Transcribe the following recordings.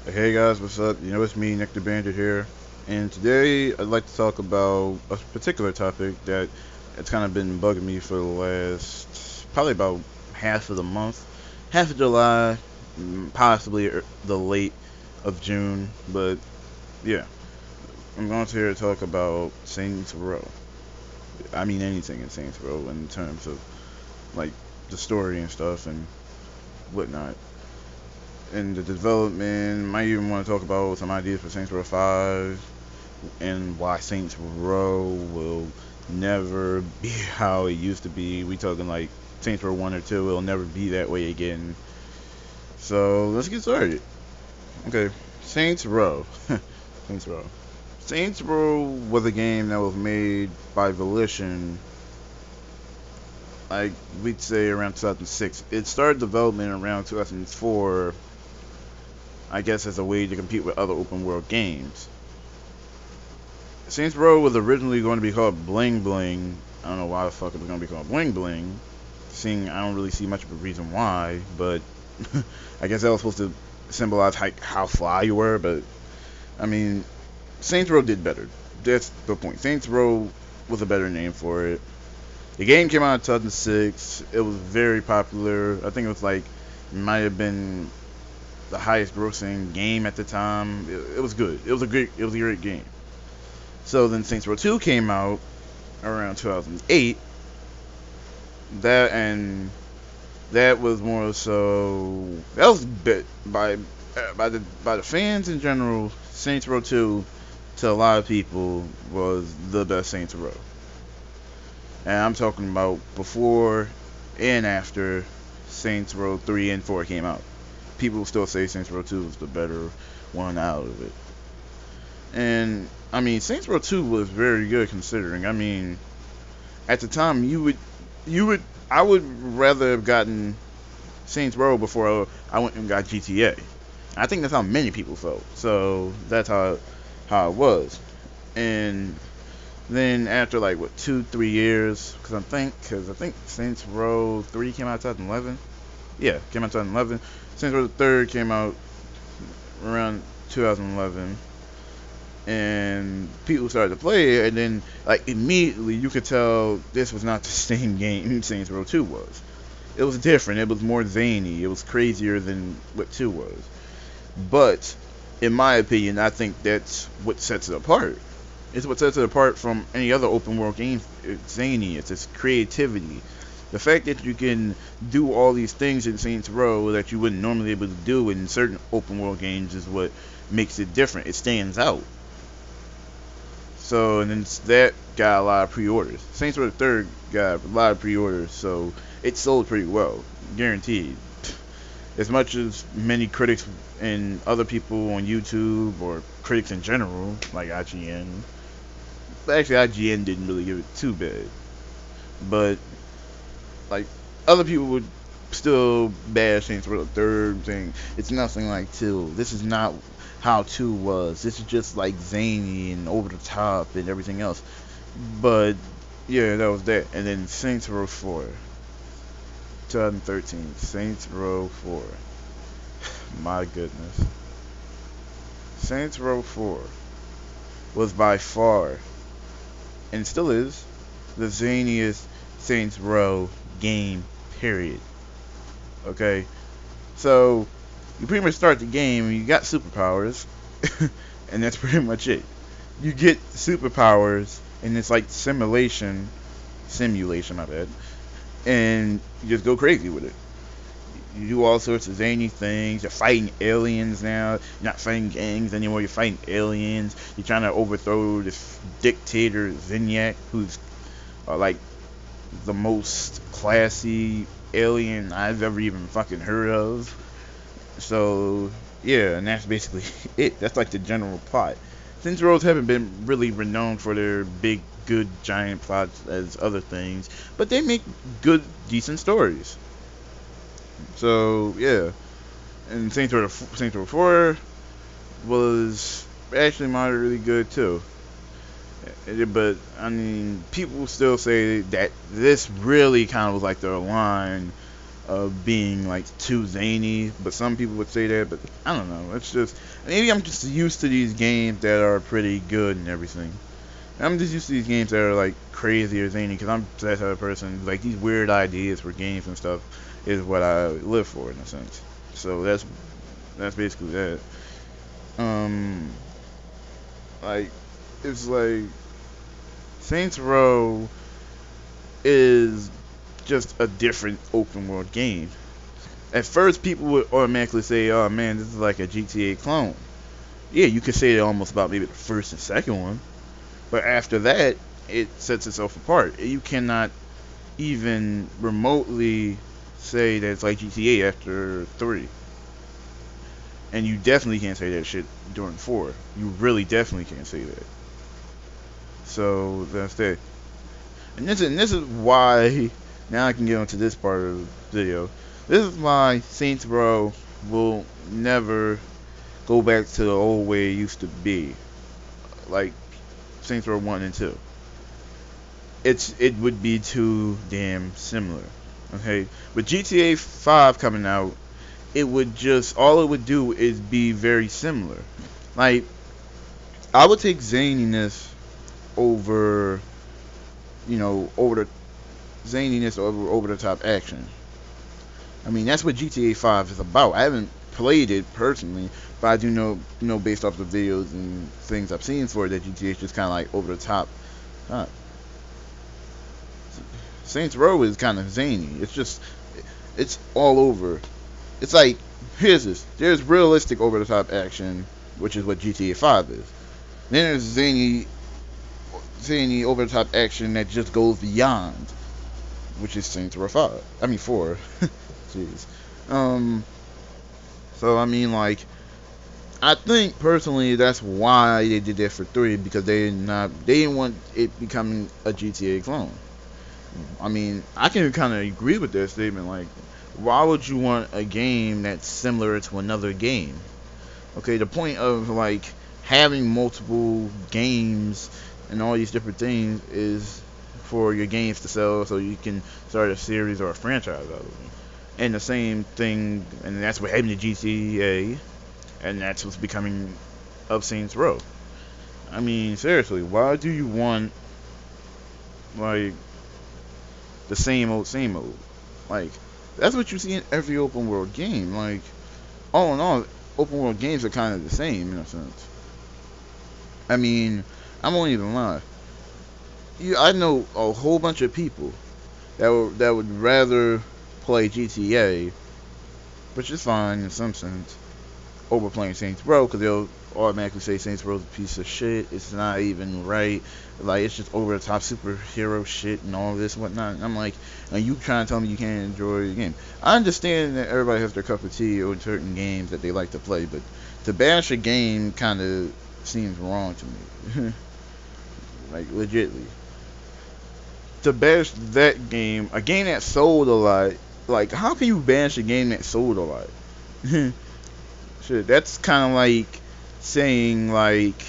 Hey guys, what's up? It's me, Nick the Bandit here, and today I'd like to talk about a particular topic that it's kind of been bugging me for the last probably about half of the month, half of July, possibly the late of June, but yeah, I'm going to here to talk about Saints Row. I mean anything in Saints Row in terms of like the story and stuff and whatnot. And the development, might even want to talk about some ideas for Saints Row 5 and why Saints Row will never be how it used to be. We talking like Saints Row 1 or 2, it'll never be that way again. So let's get started. Okay, Saints Row. Saints Row. Saints Row was a game that was made by Volition, like we'd say around 2006. It started development around 2004, I guess as a way to compete with other open world games. Saints Row was originally going to be called Bling Bling. I don't know why the fuck it was going to be called Bling Bling. Seeing I don't really see much of a reason why, but I guess that was supposed to symbolize how fly you were. But I mean, Saints Row did better. That's the point. Saints Row was a better name for it. The game came out in 2006. It was very popular. I think it was like it might have been the highest grossing game at the time. It was good. It was a great game. So then Saints Row 2 came out around 2008. That and that was more so that was bit by the fans in general. Saints Row 2 to a lot of people was the best Saints Row, and I'm talking about before and after Saints Row 3 and 4 came out. People still say Saints Row 2 was the better one out of it. And I mean, Saints Row 2 was very good considering. I mean, at the time, I would rather have gotten Saints Row before I went and got GTA. I think that's how many people felt. So that's how it was. And then after like what 2 3 years, because I think Saints Row 3 came out 2011. Yeah, came out 2011. Saints Row the third came out around 2011, and people started to play it, and then like immediately you could tell this was not the same game Saints Row 2 was. It was different. It was more zany. It was crazier than what 2 was. But in my opinion, I think that's what sets it apart. It's what sets it apart from any other open world game. It's zany. It's its creativity. The fact that you can do all these things in Saints Row that you wouldn't normally be able to do in certain open world games is what makes it different. It stands out. So, and then that got a lot of pre-orders. Saints Row the Third got a lot of pre-orders, so it sold pretty well, guaranteed. As much as many critics and other people on YouTube or critics in general, like IGN, but actually IGN didn't really give it too bad. But like other people would still bash Saints Row the Third, saying it's nothing like two. This is not how two was. This is just like zany and over the top and everything else. But yeah, that was that. And then Saints Row 4, 2013. Saints Row 4. My goodness. Saints Row 4 was by far, and still is, the zaniest Saints Row game, period. Okay? So, you pretty much start the game and you got superpowers, and that's pretty much it. You get superpowers, and it's like simulation, my bad, and you just go crazy with it. You do all sorts of zany things. You're fighting aliens now. You're not fighting gangs anymore. You're fighting aliens. You're trying to overthrow this dictator Zinyak, who's like the most classy alien I've ever even fucking heard of. So yeah, and that's basically it. That's like the general plot. Since Roads haven't been really renowned for their big, good, giant plots as other things, but they make good, decent stories. So yeah, and Saints Row 4 was actually moderately good too. But I mean, people still say that this really kind of was like the line of being like too zany, but some people would say that, but I don't know. It's just maybe I'm just used to these games that are pretty good and everything. I'm just used to these games that are like crazy or zany because I'm that type of person. Like these weird ideas for games and stuff is what I live for in a sense. So that's basically that. Um, like it's like Saints Row is just a different open world game. At first, people would automatically say, "Oh man, this is like a GTA clone." Yeah, you could say that almost about maybe the first and second one, but after that, it sets itself apart. You cannot even remotely say that it's like GTA after 3. And you definitely can't say that shit during 4. You really definitely can't say that. So that's that. And this is why now I can get onto this part of the video. This is why Saints Row will never go back to the old way it used to be. Like Saints Row 1 and 2. It would be too damn similar. Okay? With GTA 5 coming out, it would just all it would do is be very similar. Like I would take zaniness over over the zaniness over the top action. I mean that's what GTA 5 is about. I haven't played it personally, but I do know based off the videos and things I've seen for it that GTA is just kind of like over the top. Uh, Saints Row is kind of zany. It's all over. It's like here's this. There's realistic over the top action, which is what GTA 5 is. Then there's zany over the top action that just goes beyond, which is Saints Row 5. I mean 4. Jeez. So I mean like I think personally that's why they did that for 3 because they didn't want it becoming a GTA clone. I mean I can kind of agree with that statement. Like why would you want a game that's similar to another game? Okay, the point of like having multiple games and all these different things is for your games to sell so you can start a series or a franchise out of them. And the same thing, and that's what happened to GTA, and that's what's becoming of Saints Row. I mean, seriously, why do you want like the same old, same old? Like, that's what you see in every open world game. Like, all in all, open world games are kind of the same in a sense. I mean, I won't even lie. I know a whole bunch of people that would rather play GTA, which is fine in some sense, over playing Saints Row because they'll automatically say Saints Row's a piece of shit. It's not even right. Like it's just over the top superhero shit and all this and whatnot. And I'm like, are you trying to tell me you can't enjoy the game? I understand that everybody has their cup of tea on certain games that they like to play, but to bash a game kind of seems wrong to me. Like legitly. To bash that game, a game that sold a lot, like how can you bash a game that sold a lot? Shit, that's kind of like saying like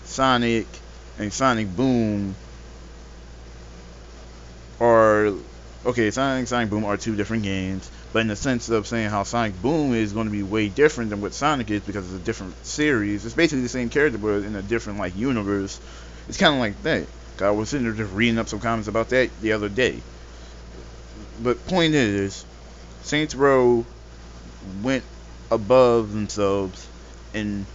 Sonic and Sonic Boom are Sonic and Sonic Boom are two different games, but in the sense of saying how Sonic Boom is going to be way different than what Sonic is because it's a different series. It's basically the same character but in a different like universe. It's kind of like that. I was sitting there just reading up some comments about that the other day. But point is, Saints Row went above themselves and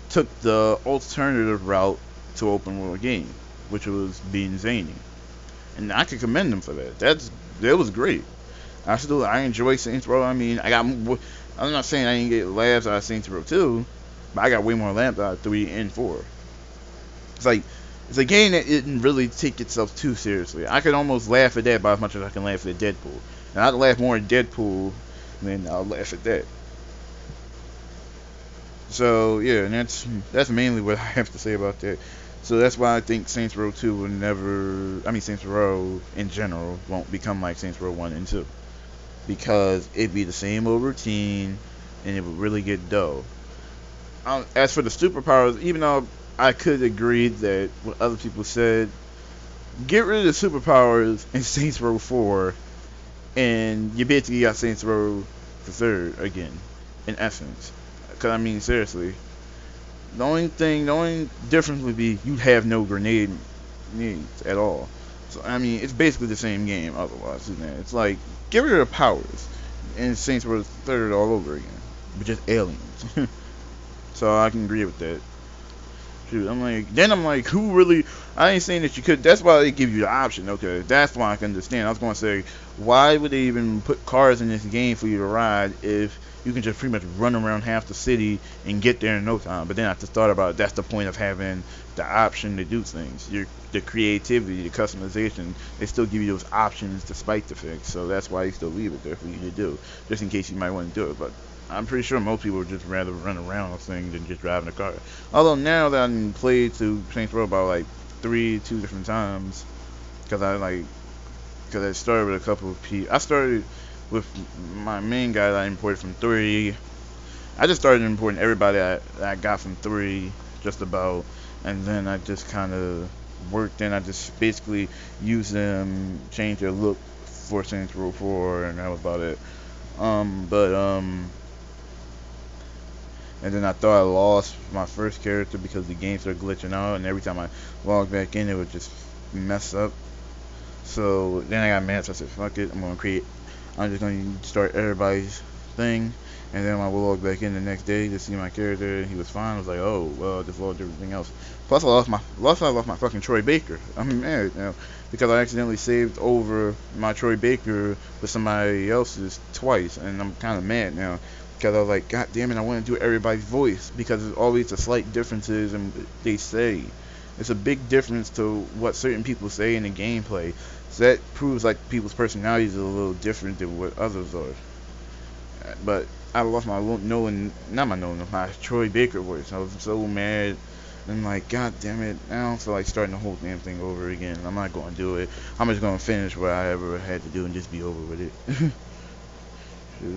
took the alternative route to open world game, which was being zany, and I can commend them for that. That was great. I enjoy Saints Row. I mean, I'm not saying I didn't get laughs out of Saints Row 2, but I got way more laughs out of 3 and 4. It's a game that didn't really take itself too seriously. I could almost laugh at that by as much as I can laugh at Deadpool. And I'd laugh more at Deadpool than I'll laugh at that. So yeah, and that's mainly what I have to say about that. So that's why I think Saints Row 2 will never, Saints Row in general won't become like Saints Row 1 and 2. Because it'd be the same old routine and it would really get dull. As for the superpowers, even though I could agree that what other people said, get rid of the superpowers in Saints Row 4 and you basically got Saints Row the third again, in essence. Cause I mean, seriously, the only difference would be you have no grenade needs at all. So I mean, it's basically the same game. Otherwise, isn't it? It's like get rid of powers, and Saints Row the third all over again, but just aliens. So I can agree with that. Shoot, I'm like, who really? I ain't saying that you could. That's why they give you the option. Okay, that's why I can understand. I was gonna say, why would they even put cars in this game for you to ride if you can just pretty much run around half the city and get there in no time? But then I just thought about it, that's the point of having the option to do things. The creativity, the customization, they still give you those options despite the fix. So that's why they still leave it there for you to do, just in case you might want to do it. But I'm pretty sure most people would just rather run around this thing than just driving a car. Although now that I've played to Saints Row about like two different times, because I started with a couple of people. I started with my main guy that I imported from 3. I just started importing everybody that I got from 3, just about, and then I just kind of worked in. I just basically used them, changed their look for Saints Row 4, and that was about it. And then I thought I lost my first character because the game started glitching out, and every time I logged back in, it would just mess up. So then I got mad, so I said, fuck it, I'm just going to start everybody's thing. And then when I log back in the next day to see my character, and he was fine. I was like, oh, well, I just logged everything else. Plus, I lost my fucking Troy Baker. I'm mad now because I accidentally saved over my Troy Baker with somebody else's twice, and I'm kind of mad now because I was like, God damn it, I want to do everybody's voice because there's always the slight differences in what they say. It's a big difference to what certain people say in the gameplay. So that proves like people's personalities are a little different than what others are. But I lost my my Troy Baker voice. I was so mad. I'm like, God damn it. I don't feel like starting the whole damn thing over again. I'm not going to do it. I'm just going to finish what I ever had to do and just be over with it.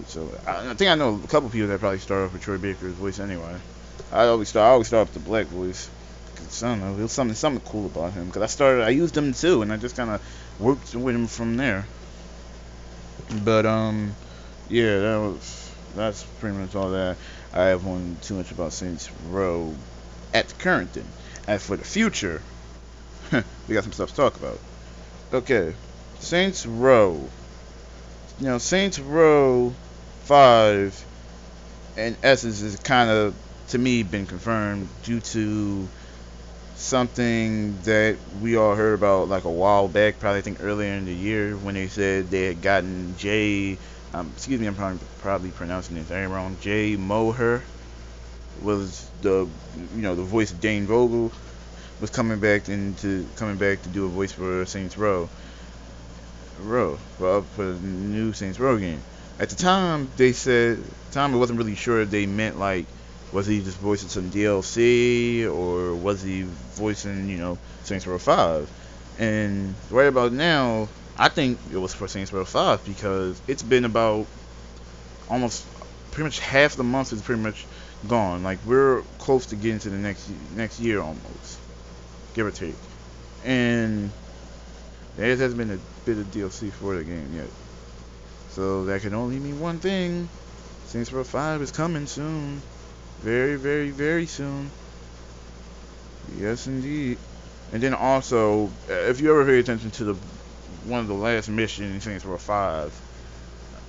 So I think I know a couple people that probably start off with Troy Baker's voice anyway. I always start with the black voice. Cause I don't know, there was something cool about him. Cause I used him too, and I just kind of worked with him from there. But yeah, that's pretty much all that I have on too much about Saints Row at the current thing. As for the future, we got some stuff to talk about. Okay, Saints Row. Now, Saints Row 5 in essence is kind of, to me, been confirmed due to something that we all heard about like a while back, probably I think earlier in the year, when they said they had gotten excuse me, I'm probably pronouncing it very wrong. Jay Moher was the voice of Dane Vogel, was coming back to do a voice for Saints Row. For the new Saints Row game. At the time, it wasn't really sure if they meant like, was he just voicing some DLC or was he voicing, Saints Row 5? And right about now, I think it was for Saints Row 5 because it's been about almost pretty much half the month is pretty much gone. Like we're close to getting to the next year almost, give or take. And there hasn't been a bit of DLC for the game yet. So that can only mean one thing. Saints Row 5 is coming soon. Very, very, very soon. Yes, indeed. And then also, if you ever pay attention to one of the last missions in Saints Row 5,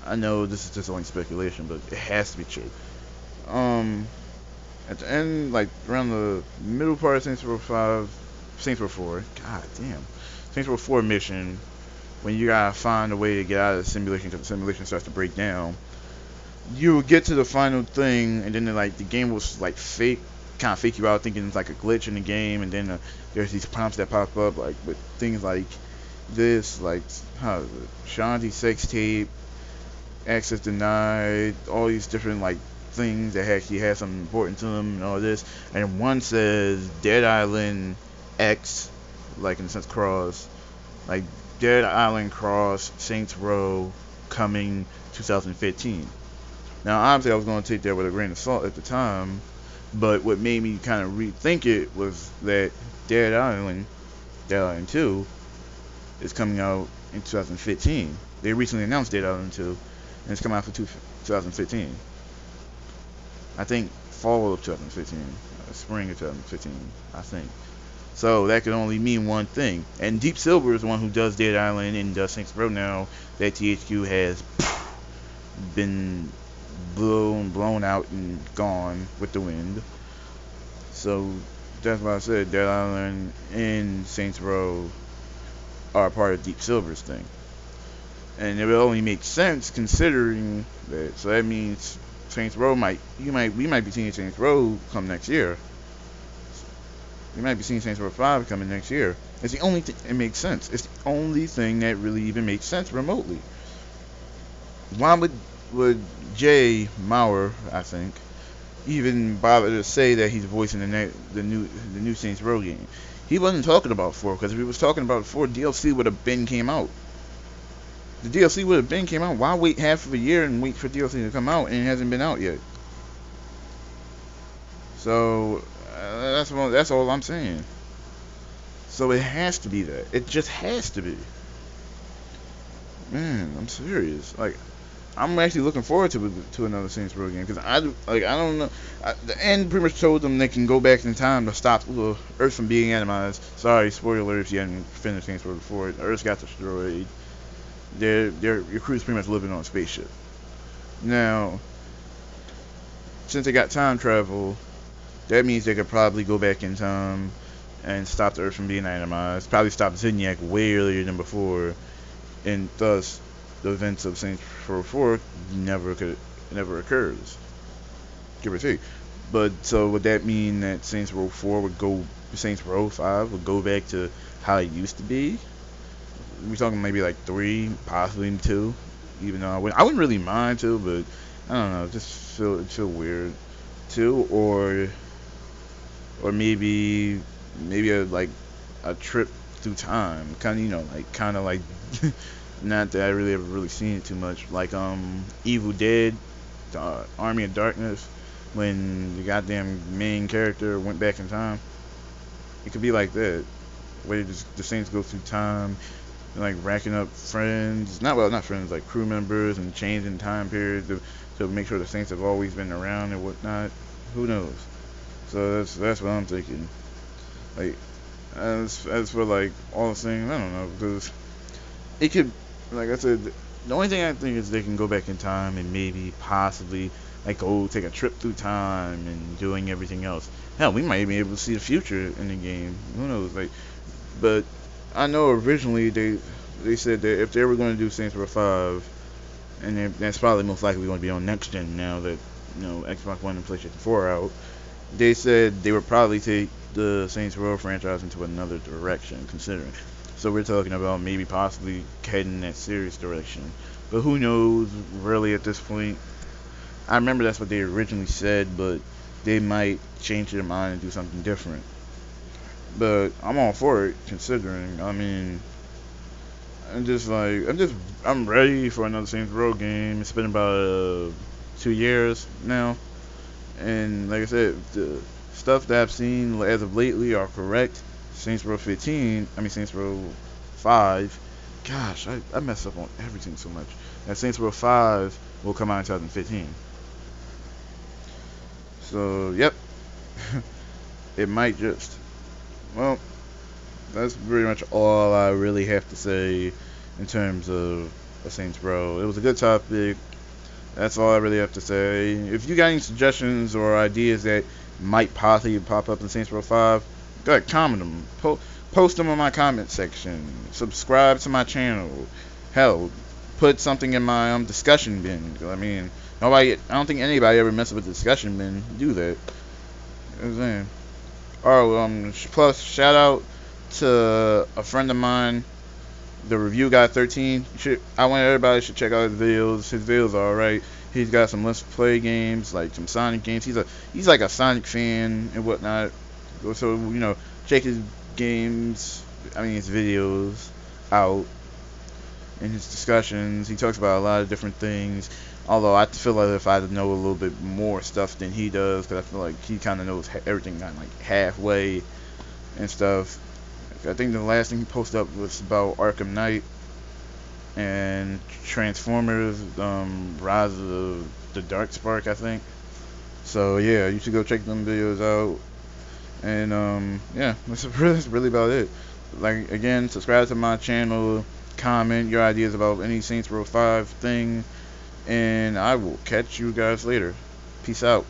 I know this is just only speculation, but it has to be true. At the end, like around the middle part of Saints Row 4, god damn, Saints Row 4 mission, when you gotta find a way to get out of the simulation because the simulation starts to break down, you will get to the final thing, and then the game will like fake you out, thinking it's like a glitch in the game, and then there's these prompts that pop up like with things like this, like Shanti sex tape, access denied, all these different like things that actually have something important to them and all this, and one says Dead Island X, like in a sense cross, like Dead Island Cross Saints Row coming 2015. Now obviously I was going to take that with a grain of salt at the time, but what made me kind of rethink it was that Dead Island 2 is coming out in 2015. They recently announced Dead Island 2, and it's coming out for 2015. I think fall of 2015, spring of 2015, I think. So that could only mean one thing. And Deep Silver is the one who does Dead Island and does Saints Row now that THQ has been blown out and gone with the wind. So that's why I said Dead Island and Saints Row are part of Deep Silver's thing. And it would only make sense considering that. So that means Saints Row we might be seeing Saints Row come next year. We might be seeing Saints Row 5 coming next year. It's the only thing that makes sense. It's the only thing that really even makes sense remotely. Why would Jay Maurer, I think, even bother to say that he's voicing the new Saints Row game? He wasn't talking about 4, because if he was talking about 4, DLC would have been came out. The DLC would have been came out. Why wait half of a year and wait for DLC to come out and it hasn't been out yet? So that's all I'm saying. So it has to be that. It just has to be. Man, I'm serious. Like, I'm actually looking forward to another Saints Row game because I don't know. The end pretty much told them they can go back in time to stop Earth from being atomized. Sorry, spoiler if you hadn't finished Saints Row before. Earth got destroyed. Your crew's pretty much living on a spaceship. Now, since they got time travel, that means they could probably go back in time and stop the Earth from being atomized. Probably stop Zinyak way earlier than before, and thus the events of Saints Row 4 never occurs, give or take. But so would that mean that Saints Row 5 would go back to how it used to be? We're talking maybe like 3, possibly 2. Even though I wouldn't really mind 2, but I don't know, just feel weird. 2 or maybe a trip through time, kind of like not that I really ever really seen it too much, like Evil Dead, Army of Darkness, when the goddamn main character went back in time. It could be like that, where the Saints go through time, and like racking up friends, not friends, like crew members, and changing time periods to make sure the Saints have always been around and whatnot. Who knows? So that's what I'm thinking. Like, as for like all the things, I don't know, because it could, like I said, the only thing I think is they can go back in time and maybe possibly like go take a trip through time and doing everything else. Hell, we might be able to see the future in the game. Who knows? Like, but I know originally they said that if they were going to do Saints Row 5, and that's probably most likely going to be on next gen now that Xbox One and PlayStation 4 are out. They said they would probably take the Saints Row franchise into another direction, considering. So we're talking about maybe possibly heading in that serious direction. But who knows, really, at this point. I remember that's what they originally said, but they might change their mind and do something different. But I'm all for it, considering. I mean, I'm ready for another Saints Row game. It's been about 2 years now. And like I said, the stuff that I've seen as of lately are correct. Saints Row 5. Gosh, I mess up on everything so much. That Saints Row 5 will come out in 2015. So, yep. It might just. Well, that's pretty much all I really have to say in terms of a Saints Row. It was a good topic. That's all I really have to say. If you got any suggestions or ideas that might possibly pop up in Saints Row 5, go ahead, comment them. Post them in my comment section. Subscribe to my channel. Hell, put something in my discussion bin. I mean, I don't think anybody ever messes with the discussion bin. Do that. You know what I'm saying? Oh, plus, shout out to a friend of mine, the Review Guy 13. I want everybody should check out his videos. His videos are alright. He's got some Let's Play games, like some Sonic games. He's like a Sonic fan and whatnot. So, check his games, his videos out, and his discussions. He talks about a lot of different things. Although I feel like if I know a little bit more stuff than he does, because I feel like he kind of knows everything kind of like halfway and stuff. I think the last thing he posted up was about Arkham Knight. and Transformers Rise of the Dark Spark, I think. So yeah, you should go check them videos out. And yeah, that's really about it. Like, again, subscribe to my channel, comment your ideas about any Saints Row 5 thing, and I will catch you guys later. Peace out.